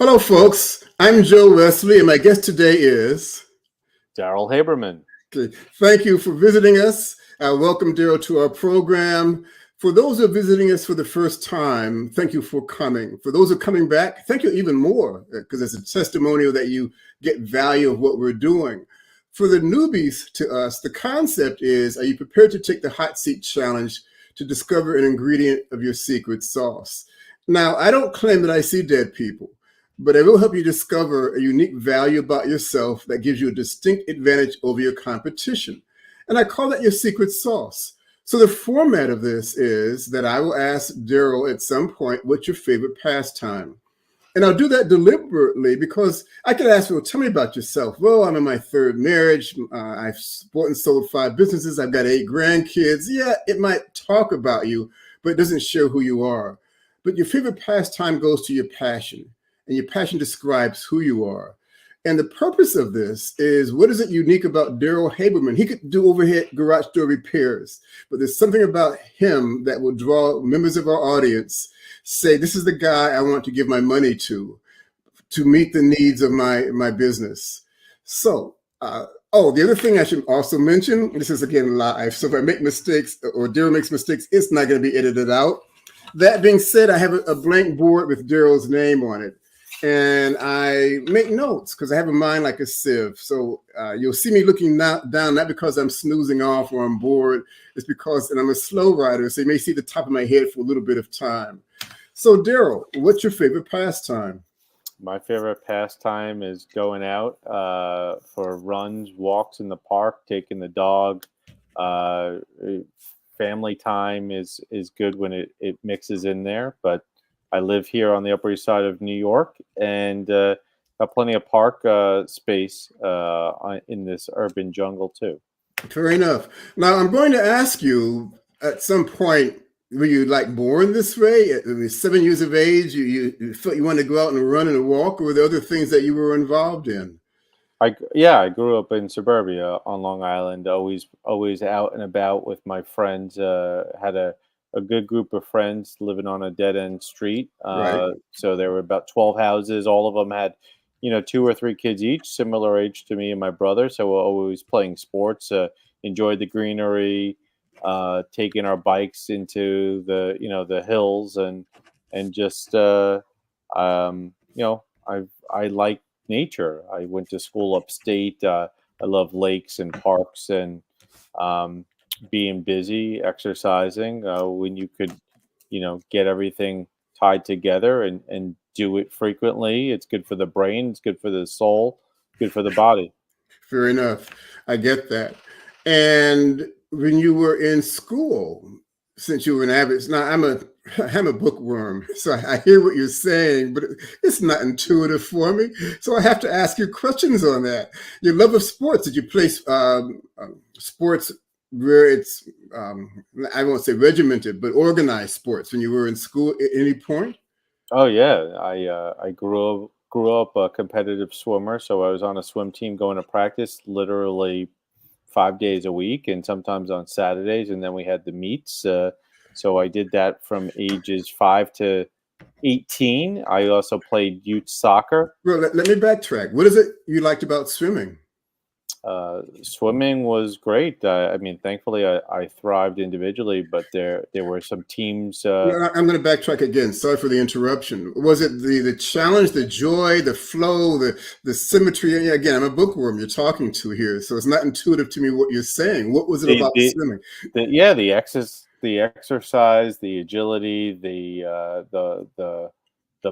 Hello, folks. I'm Joe Wesley, and my guest today is Darryl Haberman. Okay. Thank you for visiting us. Welcome, Darryl, to our program. For those who are visiting us for the first time, thank you for coming. For those who are coming back, thank you even more, because it's a testimonial that you get value of what we're doing. For the newbies to us, the concept is, are you prepared to take the hot seat challenge to discover an ingredient of your secret sauce? Now, I don't claim that I see dead people, but it will help you discover a unique value about yourself that gives you a distinct advantage over your competition. And I call that your secret sauce. So the format of this is that I will ask Darryl at some point, what's your favorite pastime? And I'll do that deliberately because I could ask, well, tell me about yourself. Well, I'm in my third marriage. I've bought and sold 5 businesses. I've got 8 grandkids. Yeah, it might talk about you, but it doesn't show who you are. But your favorite pastime goes to your passion, and your passion describes who you are. And the purpose of this is, what is it unique about Darryl Haberman? He could do overhead garage door repairs, but there's something about him that will draw members of our audience say, this is the guy I want to give my money to meet the needs of my business. So, the other thing I should also mention, this is again live, so if I make mistakes or Darryl makes mistakes, it's not going to be edited out. That being said, I have a blank board with Darryl's name on it. And I make notes because I have a mind like a sieve. So you'll see me looking down, not because I'm snoozing off or I'm bored. It's because, and I'm a slow writer, so you may see the top of my head for a little bit of time. So Darryl, what's your favorite pastime? My favorite pastime is going out for runs, walks in the park, taking the dog. Family time is good when it mixes in there, but I live here on the Upper East Side of New York, and got plenty of park space in this urban jungle too. Fair enough. Now I'm going to ask you at some point, were you like born this way? At 7 years of age, you felt you wanted to go out and run and walk, or were there other things that you were involved in? I grew up in suburbia on Long Island, always out and about with my friends. Had a good group of friends living on a dead end street. Right. So there were about 12 houses. All of them had, 2 or 3 kids each, similar age to me and my brother. So we're always playing sports, enjoyed the greenery, taking our bikes into the hills and just, I like nature. I went to school upstate. I love lakes and parks and, being busy, exercising, when you could, get everything tied together and do it frequently. It's good for the brain. It's good for the soul. Good for the body. Fair enough. I get that. And when you were in school, since you were an avid, now I'm a bookworm, so I hear what you're saying, but it's not intuitive for me. So I have to ask you questions on that. Your love of sports, did you play sports where it's, I won't say regimented, but organized sports when you were in school at any point? Oh yeah, I grew up a competitive swimmer, so I was on a swim team going to practice literally 5 days a week, and sometimes on Saturdays, and then we had the meets. So I did that from ages 5 to 18. I also played youth soccer. Well, let me backtrack. What is it you liked about swimming? Swimming was great. Thankfully, I thrived individually, but there were some teams. I'm going to backtrack again. Sorry for the interruption. Was it the challenge, the joy, the flow, the symmetry? And again, I'm a bookworm you're talking to here, so it's not intuitive to me what you're saying. What was it about swimming? The exercise, the agility, the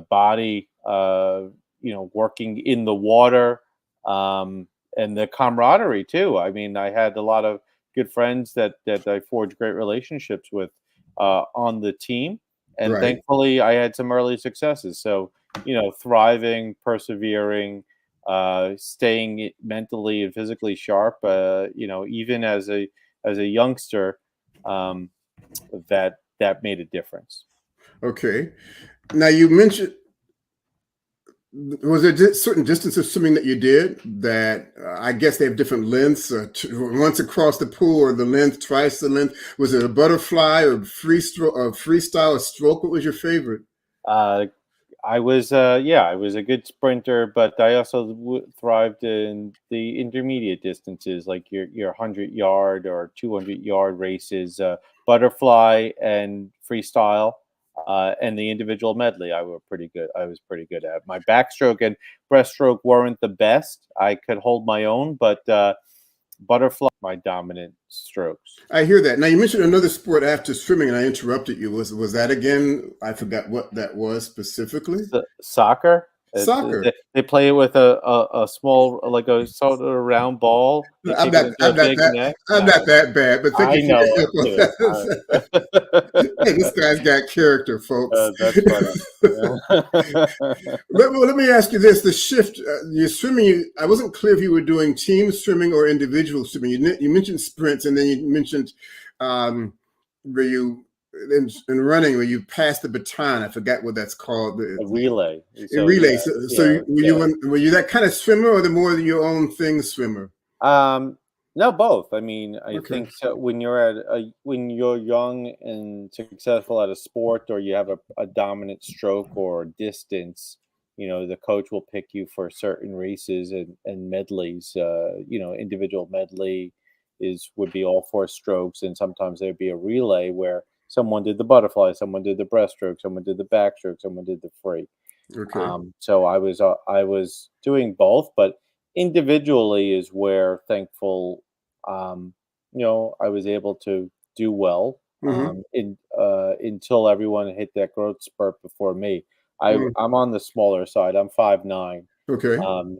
body, working in the water. And the camaraderie too. I mean, I had a lot of good friends that I forged great relationships with on the team, and Right. thankfully, I had some early successes. So, thriving, persevering, staying mentally and physically sharp. Even as a youngster, that made a difference. Okay. Now you mentioned, was there certain distance of swimming that you did that I guess they have different lengths, once across the pool or the length, twice the length? Was it a butterfly or freestyle or stroke? What was your favorite? I was I was a good sprinter, but I also thrived in the intermediate distances, like your 100 yard or 200 yard races, butterfly and freestyle, and the individual medley. I was pretty good at. My backstroke and breaststroke weren't the best. I could hold my own, but butterfly my dominant strokes. I hear that. Now you mentioned another sport after swimming, and I interrupted you. Was that again? I forgot what that was specifically. Soccer. Soccer. They play it with a small, like a sort of round ball. You I'm kick it not. into I'm a not big that. net. I'm not that bad. But thank I you for know your help it on too. that. Hey, this guy's got character, folks. That's funny. Let me ask you this: the shift, you're swimming. I wasn't clear if you were doing team swimming or individual swimming. You mentioned sprints, and then you mentioned where you in running where you pass the baton. I forgot what that's called. A relay. In So relay. yeah, So yeah, yeah. were you that kind of swimmer, or the more your own thing swimmer? Um, no, both. I mean, I Okay. think so when you're young and successful at a sport, or you have a dominant stroke or distance, the coach will pick you for certain races and medleys. Individual medley would be all four strokes, and sometimes there'd be a relay where someone did the butterfly, someone did the breaststroke, someone did the backstroke, someone did the free. Okay. So I was doing both, but individually is where thankful, I was able to do well, Mm-hmm. until everyone hit that growth spurt before me. Mm. I'm on the smaller side. I'm 5'9", Okay.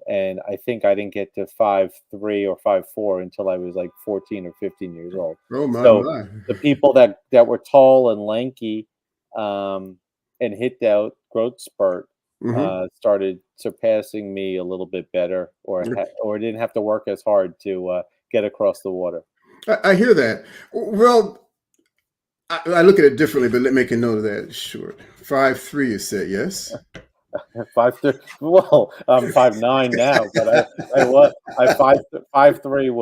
and I think I didn't get to 5'3" or 5'4" until I was like 14 or 15 years old. Oh So my. the people that were tall and lanky, and hit that growth spurt, Mm-hmm. started surpassing me a little bit better, or didn't have to work as hard to get across the water. I hear that. Well, I look at it differently, but let me make a note of that. Sure. 5'3", you said, yes? 5'3". Well, I'm 5'9" now, but I 5'3"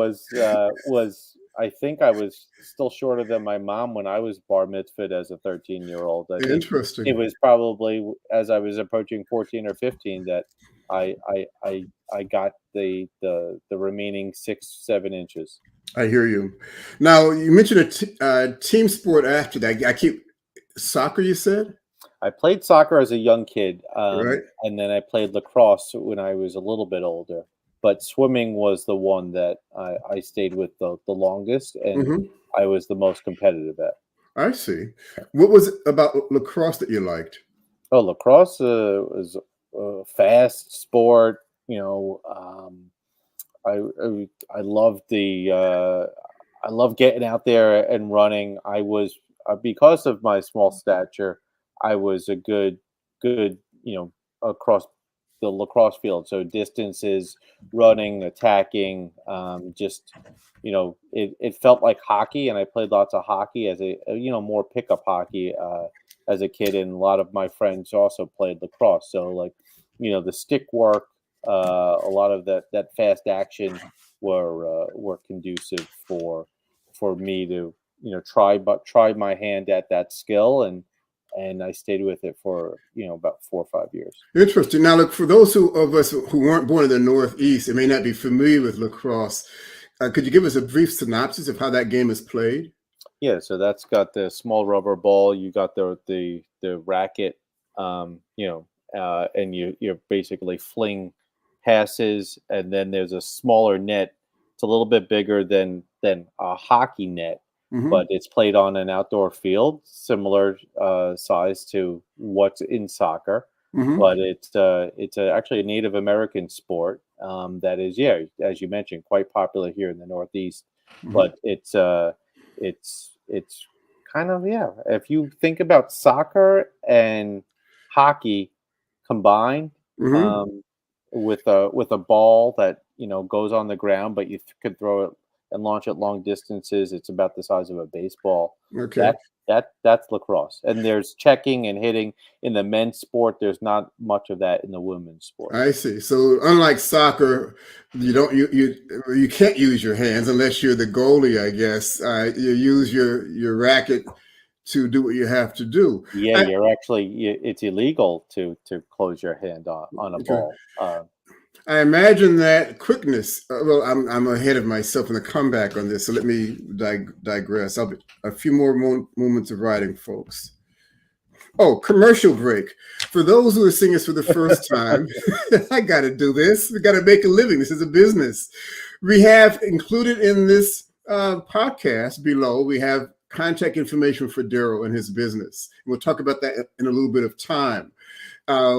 was I think I was still shorter than my mom when I was bar mitzvahed as a 13-year-old. I think it Interesting. was probably as I was approaching 14 or 15 that I got the remaining 6-7 inches. I hear you. Now, you mentioned team sport after that. I keep soccer, you said? I played soccer as a young kid, Right? and then I played lacrosse when I was a little bit older. But swimming was the one that I stayed with the longest, and Hmm. I was the most competitive at. I see. What was it about lacrosse that you liked? Oh, lacrosse was a fast sport. I love I love getting out there and running. I was because of my small stature, I was a good across the lacrosse field. So distances, running, attacking, just it felt like hockey, and I played lots of hockey as more pickup hockey as a kid, and a lot of my friends also played lacrosse. So like the stick work, a lot of that fast action were conducive for me to try my hand at that skill, and I stayed with it for about 4 or 5 years. Interesting. Now, look, for those of us who weren't born in the Northeast and may not be familiar with lacrosse, could you give us a brief synopsis of how that game is played? Yeah, so that's got the small rubber ball. You got the racket, and you're basically fling passes, and then there's a smaller net. It's a little bit bigger than a hockey net, Hmm. but it's played on an outdoor field, similar size to what's in soccer. Hmm. But it's actually a Native American sport, that is, yeah, as you mentioned, quite popular here in the Northeast. Hmm. But it's kind of, yeah. If you think about soccer and hockey combined, Hmm. um, with a ball that goes on the ground, but you could throw it and launch it long distances. It's about the size of a baseball. Okay. That's lacrosse. And there's checking and hitting in the men's sport. There's not much of that in the women's sport. I see. So unlike soccer, you don't you can't use your hands unless you're the goalie, I guess. You use your racket to do what you have to do. Yeah, you're actually it's illegal to close your hand on a Okay. ball. I imagine that quickness. Well, I'm ahead of myself in the comeback on this, so let me digress. I'll be a few more moments of writing, folks. Oh, commercial break. For those who are seeing us for the first time, I got to do this. We got to make a living. This is a business. We have included in this podcast below, we have contact information for Darryl and his business. We'll talk about that in a little bit of time.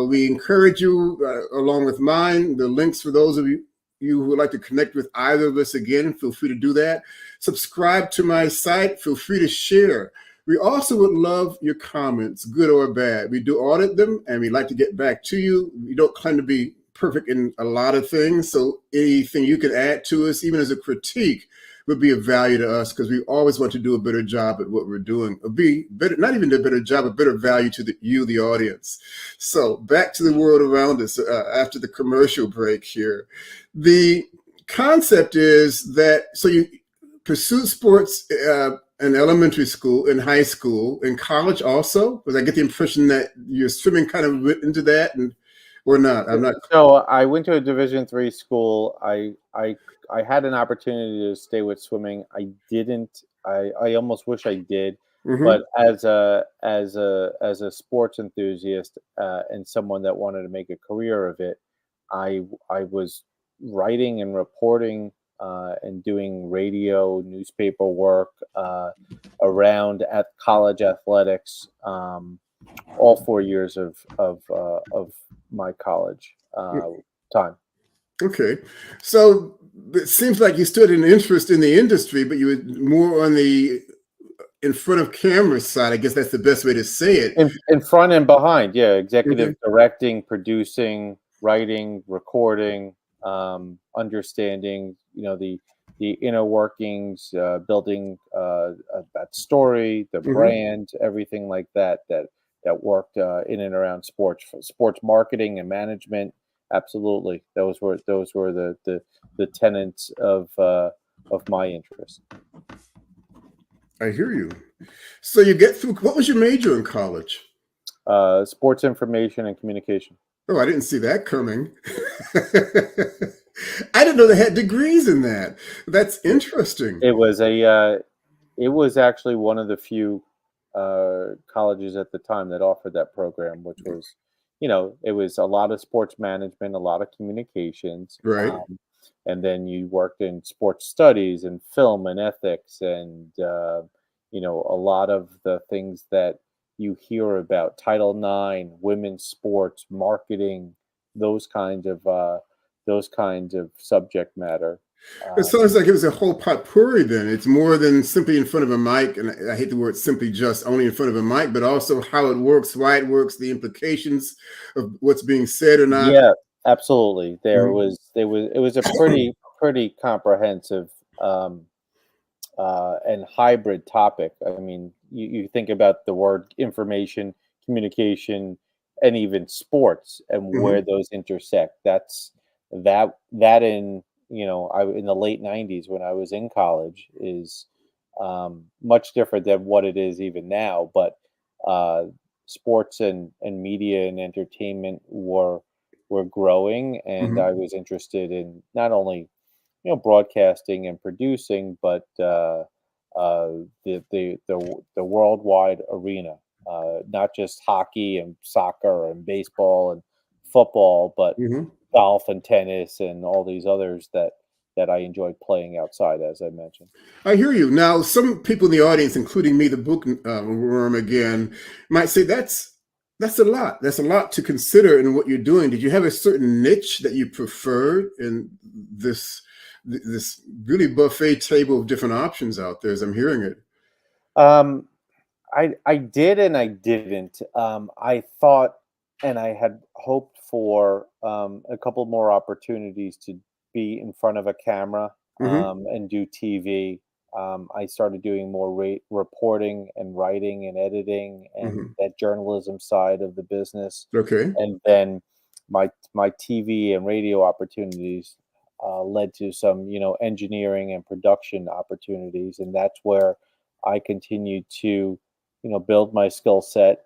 We encourage you, along with mine, the links for those of you who would like to connect with either of us again, feel free to do that. Subscribe to my site. Feel free to share. We also would love your comments, good or bad. We do audit them, and we like to get back to you. We don't claim to be perfect in a lot of things, so anything you can add to us, even as a critique, would be of value to us, because we always want to do a better job at what we're doing, or be better, not even a better job, but better value to the audience. So back to the world around us after the commercial break here. The concept is that, so you pursue sports in elementary school, in high school, in college also? Because I get the impression that you're swimming kind of into that, or not. I'm not. So I went to a Division III school. I had an opportunity to stay with swimming. I didn't. I almost wish I did. Mm-hmm. But as a sports enthusiast and someone that wanted to make a career of it, I was writing and reporting and doing radio, newspaper work around at college athletics. All 4 years of my college time. Okay. So it seems like you stood an interest in the industry, but you were more on the in front of camera side. I guess that's the best way to say it. In front and behind, yeah, Okay. executive directing, producing, writing, recording, understanding, the inner workings, building that story, the Mm-hmm. brand, everything like that worked in and around sports marketing and management. Absolutely, those were the tenets of my interest. I hear you. So you get through. What was your major in college? Sports information and communication. Oh, I didn't see that coming. I didn't know they had degrees in that. That's interesting. It was it was actually one of the few colleges at the time that offered that program, which was, it was a lot of sports management, a lot of communications, Right. and then you worked in sports studies and film and ethics, and a lot of the things that you hear about Title IX, women's sports, marketing, those kinds of subject matter. It Um, sounds like it was a whole potpourri then. It's more than simply in front of a mic, and I hate the word simply just only in front of a mic, but also how it works, why it works, the implications of what's being said or not. Yeah, absolutely. Mhm. It was a pretty comprehensive and hybrid topic. I mean, you think about the word information, communication, and even sports and where Mhm. those intersect. That in I in the late '90s when I was in college is much different than what it is even now. But uh, sports and media and entertainment were growing, and Mhm. I was interested in not only broadcasting and producing, but uh, the worldwide arena, not just hockey and soccer and baseball and football, but Mhm. golf and tennis and all these others that I enjoyed playing outside, as I mentioned. I hear you. Now, some people in the audience, including me, the book worm again, might say that's a lot. That's a lot to consider in what you're doing. Did you have a certain niche that you preferred in this really buffet table of different options out there, as I'm hearing it? Um, I did and I didn't. I thought and I had hoped for a couple more opportunities to be in front of a camera Hmm. and do TV. I started doing more reporting and writing and editing and Hmm. that journalism side of the business, Okay. and then my TV and radio opportunities led to some engineering and production opportunities, and that's where I continued to build my skill set,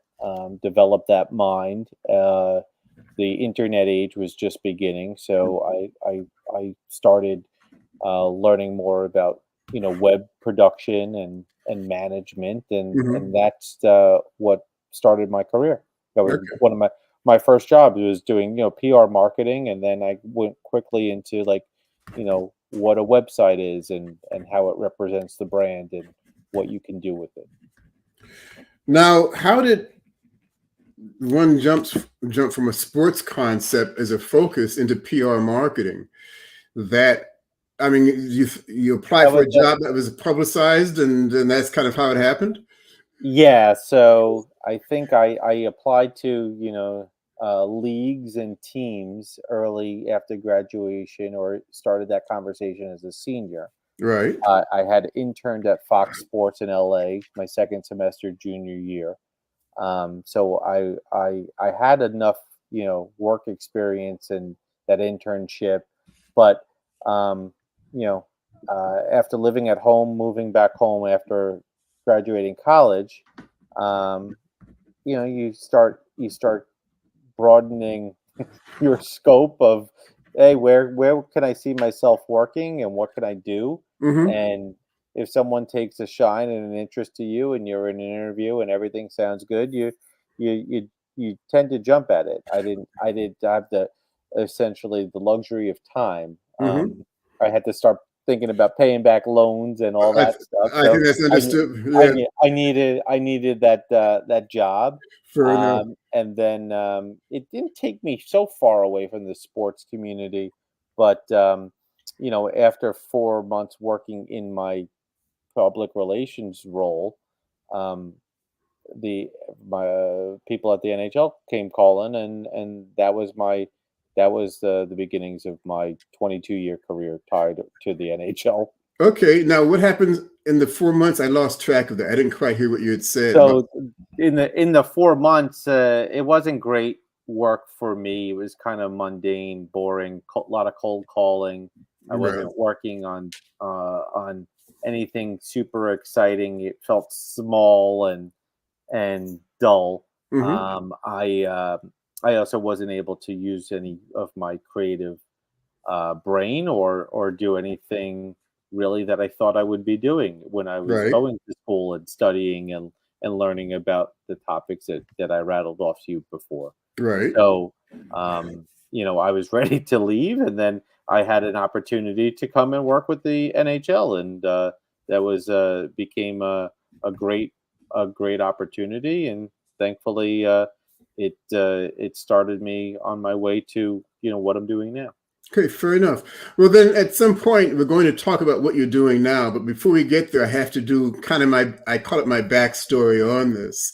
develop that mind. The internet age was just beginning, so I started learning more about web production and management, and Hmm. that's what started my career. That was Okay. one of my first jobs was doing PR marketing, and then I went quickly into like what a website is and how it represents the brand and what you can do with it. Now, how did one jump from a sports concept as a focus into PR marketing? That I mean, you apply That for was a job that was publicized, and that's kind of how it happened. Yeah, so I think I applied to, leagues and teams early after graduation, or started that conversation as a senior. Right. I had interned at Fox Sports in LA my second semester junior year. So I had enough, work experience and that internship, but um, you know, after living at home, moving back home after graduating college, um, you start broadening your scope of, hey, where can I see myself working and what can I do? Hmm. And if someone takes a shine and an interest to you and you're in an interview and everything sounds good, you tend to jump at it. I didn't have the essentially the luxury of time. Hmm. I had to start thinking about paying back loans and all I, that stuff. I think So that's I ne- understood. I Yeah, ne- I needed that job. fair enough. And then it didn't take me so far away from the sports community, but after 4 months working in my public relations role, um, the my people at the NHL came calling, and that was the beginnings of my 22-year career tied to the NHL. Okay, now what happens in the 4 months? I lost track of that. I didn't quite hear what you had said about. So in the 4 months, it wasn't great work for me. It was kind of mundane, boring, a lot of cold calling. I Right. wasn't working on anything super exciting. It felt small and dull. Hmm. I also wasn't able to use any of my creative brain or do anything really that I thought I would be doing when I was Right. going to school and studying and learning about the topics that I rattled off to you before. Right. So, I was ready to leave, and then I had an opportunity to come and work with the NHL, and that was became a great a great opportunity, and thankfully, it started me on my way to what I'm doing now. Okay, fair enough. Well, then at some point, we're going to talk about what you're doing now. But before we get there, I have to do kind of I call it my backstory on this.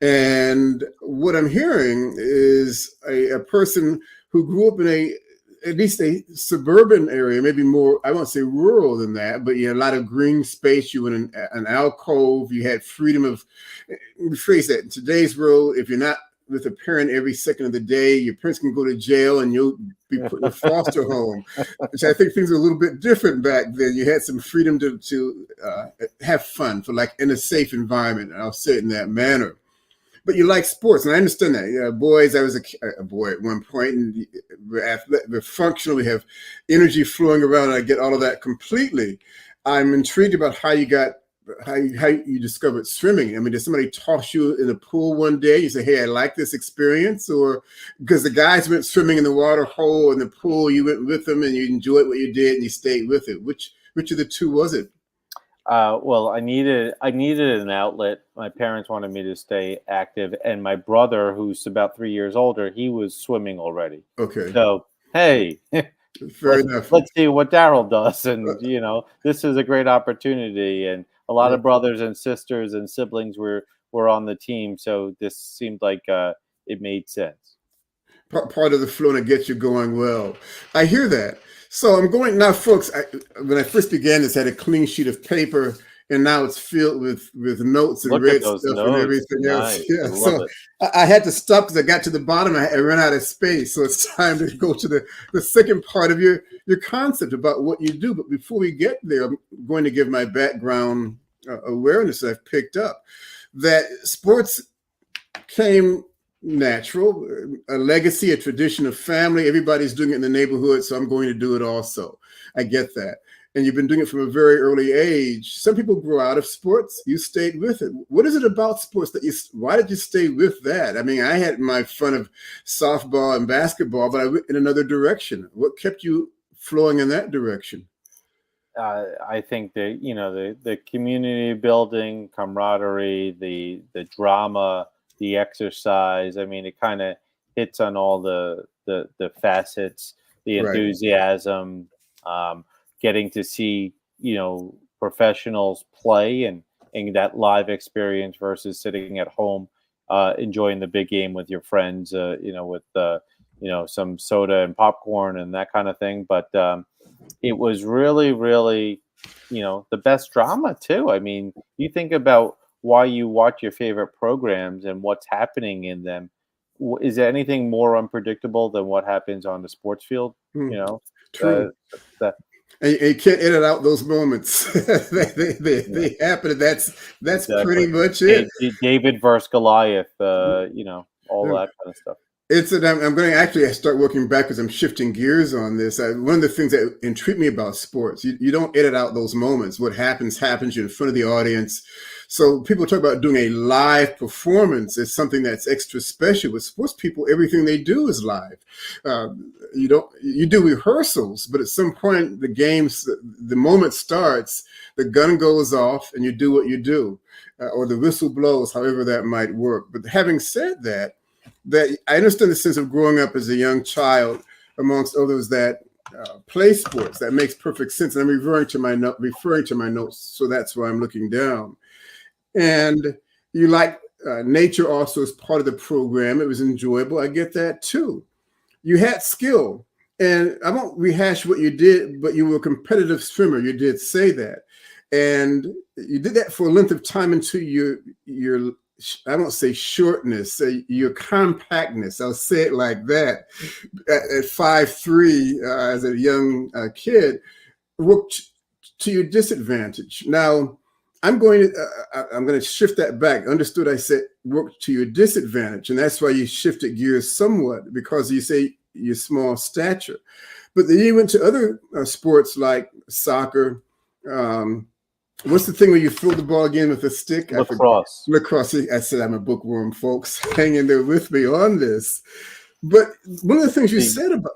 And what I'm hearing is a person who grew up in at least a suburban area, maybe more, I won't say rural than that, but you had a lot of green space. You were in an alcove. You had freedom of, rephrase that, in today's world, if you're not with a parent every second of the day, your parents can go to jail and you'll be put in a foster home, which I think things were a little bit different back then. You had some freedom to have fun, for like in a safe environment. And I'll say it in that manner. But you like sports, and I understand that. Boys, I was a boy at one point, and we're functional. We have energy flowing around. And I get all of that completely. I'm intrigued about how you discovered swimming. I mean, did somebody toss you in the pool one day? You say, "Hey, I like this experience," or because the guys went swimming in the water hole in the pool, you went with them and you enjoyed what you did and you stayed with it. Which of the two was it? Well, I needed an outlet. My parents wanted me to stay active, and my brother, who's about 3 years older, he was swimming already. Okay, So, hey, fair enough. let's see what Darryl does, and this is a great opportunity. And a lot of brothers and sisters and siblings were on the team, so this seemed like it made sense. Part of the flow that gets you going well. I hear that. So I'm going now, folks. When I first began this, I had a clean sheet of paper, and now it's filled with notes and Look at red those stuff and notes. everything else. Nice. I Yeah. love So it. I had to stop because I got to the bottom. I ran out of space. So it's time to go to the second part of your concept about what you do. But before we get there, I'm going to give my background awareness that I've picked up. that sports came natural, a legacy, a tradition of family. Everybody's doing it in the neighborhood, so I'm going to do it also. I get that. And you've been doing it from a very early age. Some people grow out of sports. You stayed with it. What is it about sports why did you stay with that? I mean, I had my fun of softball and basketball, but I went in another direction. What kept you flowing in that direction? I think that the community building, camaraderie, the drama, the exercise. I mean, it kind of hits on all the facets, the Right. enthusiasm, getting to see professionals play and that live experience versus sitting at home enjoying the big game with your friends. With some soda and popcorn and that kind of thing. But it was really, really, the best drama too. I mean, you think about why you watch your favorite programs and what's happening in them. Is there anything more unpredictable than what happens on the sports field? True. That And you can't edit out those moments. they happen. And that's exactly. Pretty much it. David versus Goliath. All that kind of stuff. I'm going to actually start working backwards. I'm shifting gears on this. One of the things that intrigue me about sports, you don't edit out those moments. What happens. You're in front of the audience. So people talk about doing a live performance. It's something that's extra special. With sports people, everything they do is live. You do rehearsals, but at some point the moment starts, the gun goes off and you do what you do, or the whistle blows, however that might work. But having said that I understand the sense of growing up as a young child amongst others that play sports. That makes perfect sense. And I'm referring to my notes. So that's why I'm looking down. And you like nature also as part of the program. It was enjoyable. I get that too. You had skill, and I won't rehash what you did, but you were a competitive swimmer. You did say that. And you did that for a length of time until your I won't say shortness, your compactness. I'll say it like that. At 5'3", as a young kid, worked to your disadvantage. Now, I'm going to shift that back. Understood? I said work to your disadvantage, and that's why you shifted gears somewhat, because you say your small stature. But then you went to other sports like soccer. What's the thing where you throw the ball again with a stick? Lacrosse. Lacrosse. I said I'm a bookworm, folks. Hang in there with me on this. But one of the things you said about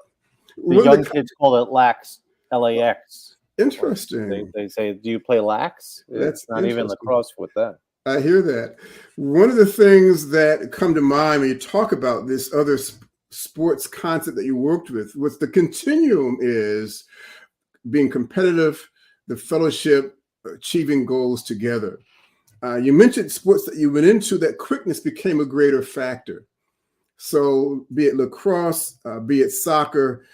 the young kids call it lax, LAX. Interesting. They say, "Do you play lax?" It's not even lacrosse with them. I hear that. One of the things that come to mind when you talk about this other sports concept that you worked with was the continuum is being competitive, the fellowship, achieving goals together. You mentioned sports that you went into that quickness became a greater factor. So be it lacrosse, be it soccer,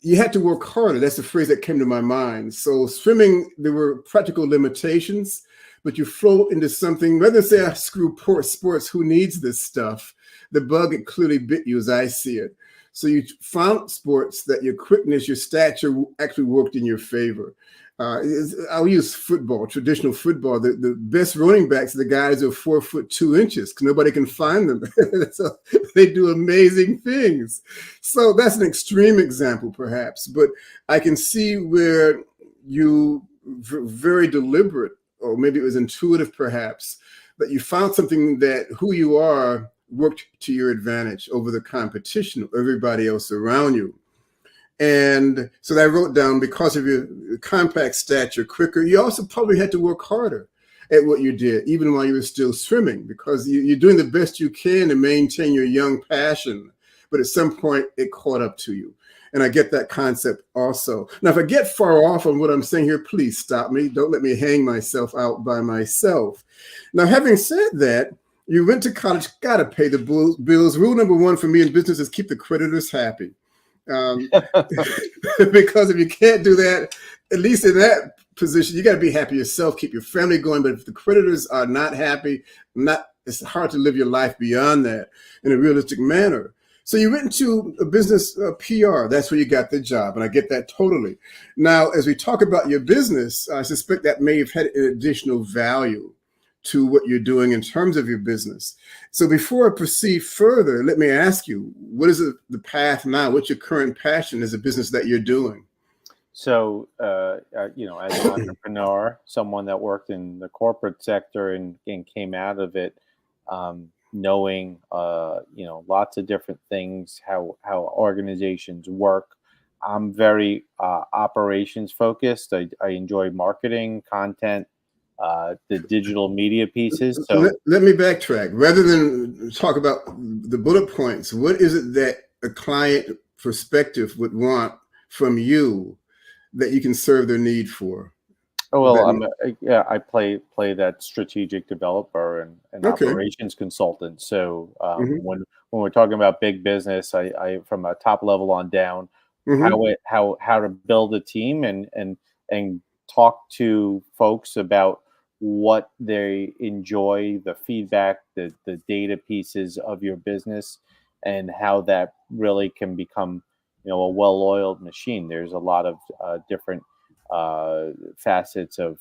you had to work harder. That's the phrase that came to my mind. So swimming, there were practical limitations, but you flow into something, rather than say, screw poor sports, who needs this stuff? The bug, it clearly bit you as I see it. So you found sports that your quickness, your stature actually worked in your favor. I'll use football, traditional football. The best running backs are the guys who are 4'2" because nobody can find them. So they do amazing things. So that's an extreme example, perhaps, but I can see where you very deliberate, or maybe it was intuitive, perhaps, that you found something that who you are worked to your advantage over the competition of everybody else around you. And so I wrote down, because of your compact stature, quicker, you also probably had to work harder at what you did, even while you were still swimming, because you're doing the best you can to maintain your young passion. But at some point, it caught up to you. And I get that concept also. Now, if I get far off on what I'm saying here, please stop me. Don't let me hang myself out by myself. Now, having said that, you went to college, got to pay the bills. Rule number one for me in business is keep the creditors happy. Because if you can't do that, at least in that position, you got to be happy yourself, keep your family going. But if the creditors are not happy, it's hard to live your life beyond that in a realistic manner. So you went into a business PR. That's where you got the job. And I get that totally. Now, as we talk about your business, I suspect that may have had an additional value to what you're doing in terms of your business. So before I proceed further, let me ask you, what is the path now? What's your current passion as a business that you're doing? So, as an entrepreneur, someone that worked in the corporate sector and came out of it, knowing, lots of different things, how organizations work. I'm very operations focused. I enjoy marketing, content, the digital media pieces. So, Let me backtrack. Rather than talk about the bullet points, what is it that a client perspective would want from you that you can serve their need for? oh, Would well, that I play that strategic developer and okay? operations consultant. So Hmm. when we're talking about big business, I from a top level on down, Hmm. how to build a team and talk to folks about what they enjoy, the feedback, the data pieces of your business, and how that really can become a well-oiled machine. There's a lot of different facets of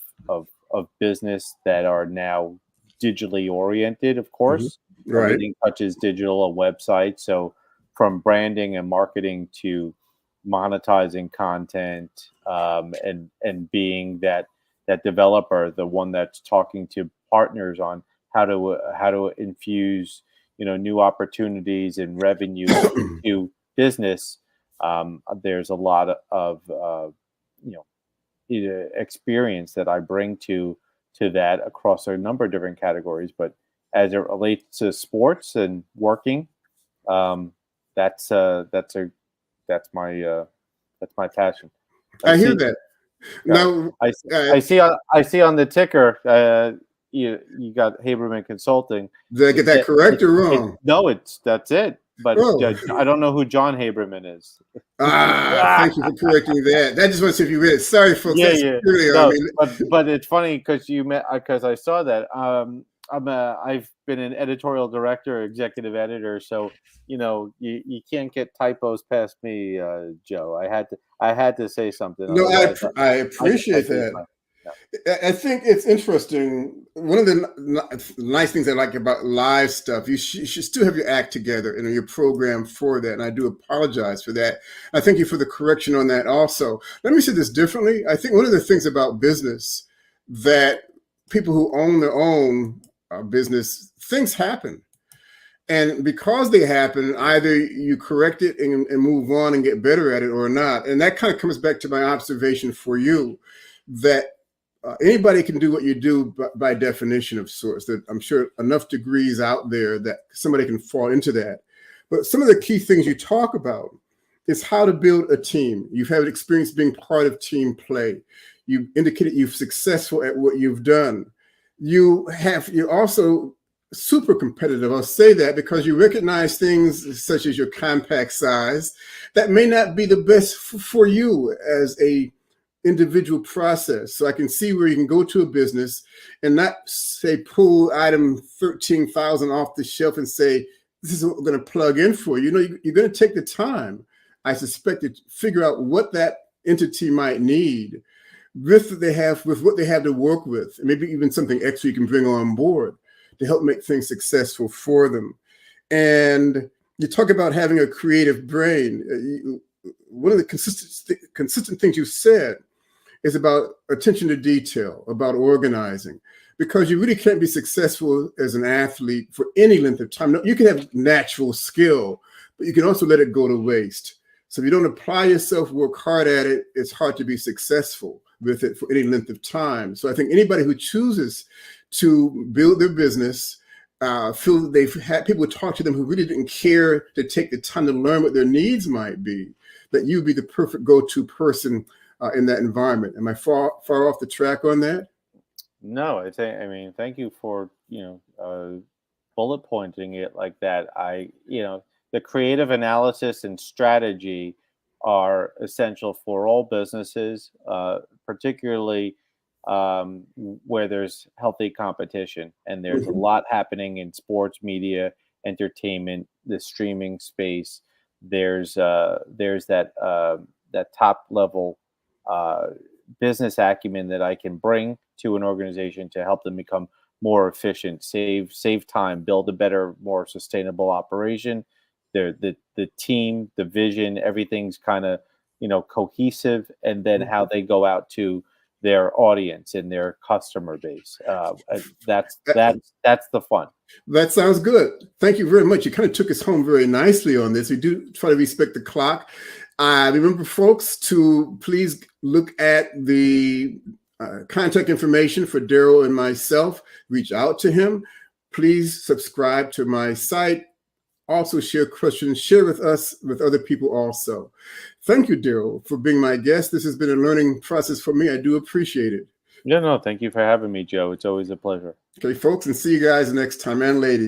business that are now digitally oriented. Of Hmm. course, Right. everything touches digital, a website. So from branding and marketing to monetizing content, and being that developer, the one that's talking to partners on how to infuse new opportunities and revenue into business. There's a lot of you know experience that I bring to that across a number of different categories. But as it relates to sports and working, um, that's that's my passion. I I hear see. that. Uh, Now, I see on the ticker. You got Haberman Consulting. did I get that correct or wrong? No, that's it. But Oh, I don't know who John Haberman is. thank you for correcting that. That just wants to see if you read it. Sorry, folks. Yeah, That's yeah. really, I No, mean, but it's funny because you met because I saw that. I've been an editorial director, executive editor, so you can't get typos past me, Joe. I had to say something, no, otherwise I I'd appreciate lose that. my. Yeah. I think it's interesting. One of the nice things I like about live stuff, you should still have your act together and your program for that. And I do apologize for that. I thank you for the correction on that also. Let me say this differently. I think one of the things about business that people who own their own business, things happen. And because they happen, either you correct it and move on and get better at it or not. And that kind of comes back to my observation for you that anybody can do what you do by definition of sorts. That I'm sure enough degrees out there that somebody can fall into that. But some of the key things you talk about is how to build a team. You've had experience being part of team play. You indicated you're successful at what you've done. You're also super competitive. I'll say that because you recognize things such as your compact size that may not be the best for you as a individual process. So I can see where you can go to a business and not say pull item 13,000 off the shelf and say, this is what we're going to plug in for you. You're going to take the time, I suspect, to figure out what that entity might need with what they have to work with, and maybe even something extra you can bring on board to help make things successful for them. And you talk about having a creative brain. One of the consistent things you said is about attention to detail, about organizing, because you really can't be successful as an athlete for any length of time. You can have natural skill, but you can also let it go to waste. So if you don't apply yourself, work hard at it, it's hard to be successful with it for any length of time. So I think anybody who chooses to build their business, feel that they've had people talk to them who really didn't care to take the time to learn what their needs might be, that you'd be the perfect go-to person in that environment. Am I far off the track on that? No, I mean, thank you for bullet pointing it like that. The creative analysis and strategy are essential for all businesses, particularly where there's healthy competition and there's a Mhm. lot happening in sports media, entertainment, the streaming space. There's that top level uh, business acumen that I can bring to an organization to help them become more efficient, save time, build a better, more sustainable operation. The team, the vision, everything's kind of, cohesive, and then how they go out to their audience and their customer base. That's the fun. That sounds good. Thank you very much. You kind of took us home very nicely on this. We do try to respect the clock. Remember, folks, to please look at the contact information for Darryl and myself. Reach out to him. Please subscribe to my site. Also share questions, share with us, with other people also. Thank you, Darryl, for being my guest. This has been a learning process for me. I do appreciate it. Yeah, no, thank you for having me, Joe. It's always a pleasure. Okay, folks, and see you guys next time, and ladies.